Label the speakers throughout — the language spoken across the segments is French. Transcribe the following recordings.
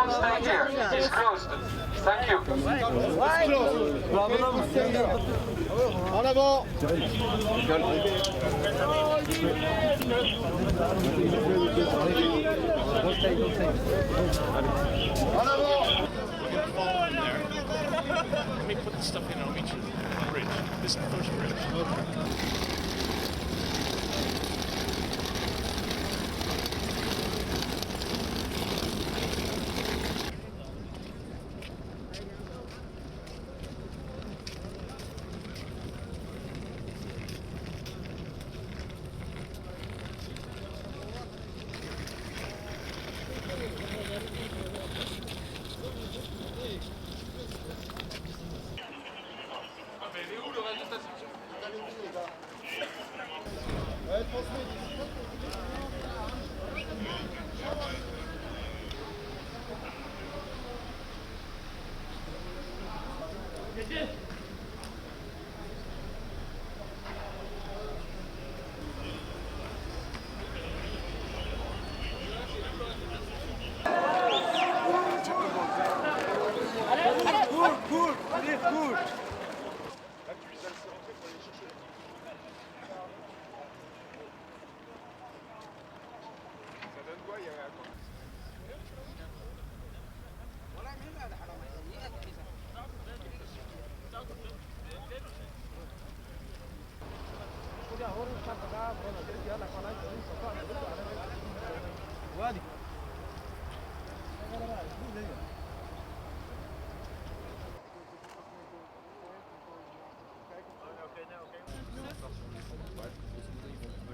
Speaker 1: Stay here. It's closed. Thank you.
Speaker 2: En avant. En avant.
Speaker 3: Let me put the stuff in, I'll meet you on the bridge. This is the first bridge.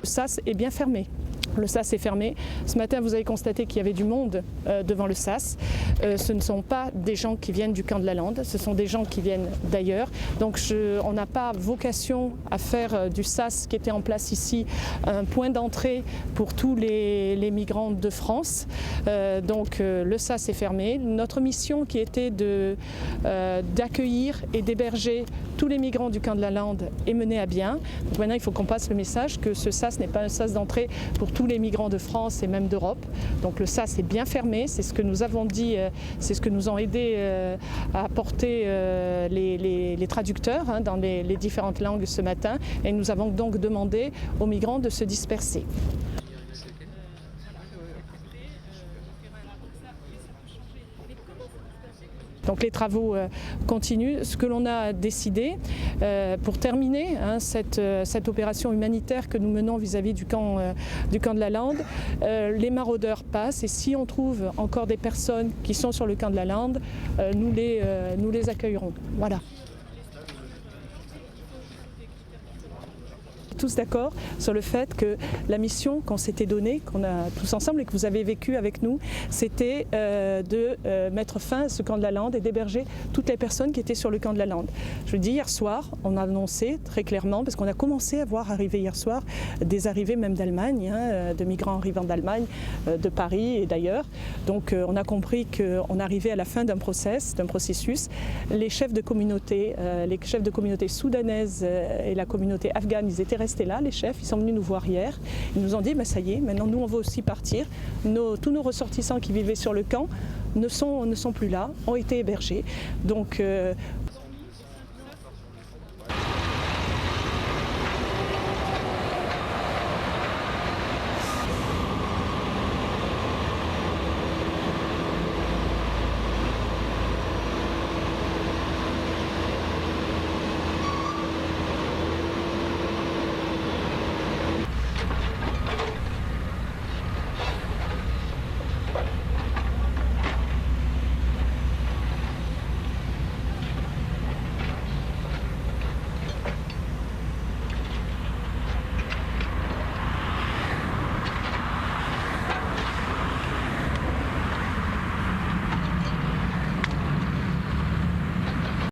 Speaker 4: Le SAS est bien fermé. Le SAS est fermé. Ce matin, vous avez constaté qu'il y avait du monde devant le SAS. Ce ne sont pas des gens qui viennent du camp de la Lande, ce sont des gens qui viennent d'ailleurs. Donc on n'a pas vocation à faire du SAS qui était en place ici un point d'entrée pour tous les migrants de France. Donc le SAS est fermé. Notre mission qui était d'accueillir et d'héberger tous les migrants du camp de la Lande est menée à bien. Donc maintenant, il faut qu'on passe le message que ce SAS n'est pas un SAS d'entrée pour tous les migrants de France et même d'Europe. Donc le SAS est bien fermé, c'est ce que nous avons dit, c'est ce que nous ont aidé à apporter les traducteurs dans les différentes langues ce matin. Et nous avons donc demandé aux migrants de se disperser. Donc les travaux continuent. Ce que l'on a décidé pour terminer cette opération humanitaire que nous menons vis-à-vis du camp de la Lande, les maraudeurs passent et si on trouve encore des personnes qui sont sur le camp de la Lande, nous les accueillerons. Voilà. Tous d'accord sur le fait que la mission qu'on s'était donnée, qu'on a tous ensemble et que vous avez vécu avec nous, c'était de mettre fin à ce camp de la Lande et d'héberger toutes les personnes qui étaient sur le camp de la Lande. Je le dis, hier soir, on a annoncé très clairement, parce qu'on a commencé à voir arriver hier soir des arrivées même d'Allemagne, de migrants arrivant d'Allemagne, de Paris et d'ailleurs. Donc on a compris qu'on arrivait à la fin d'un processus. Les chefs de communauté soudanaises et la communauté afghane, ils étaient restés là, les chefs, ils sont venus nous voir hier. Ils nous ont dit, ça y est, maintenant nous on veut aussi partir. Tous nos ressortissants qui vivaient sur le camp ne sont plus là, ont été hébergés. Donc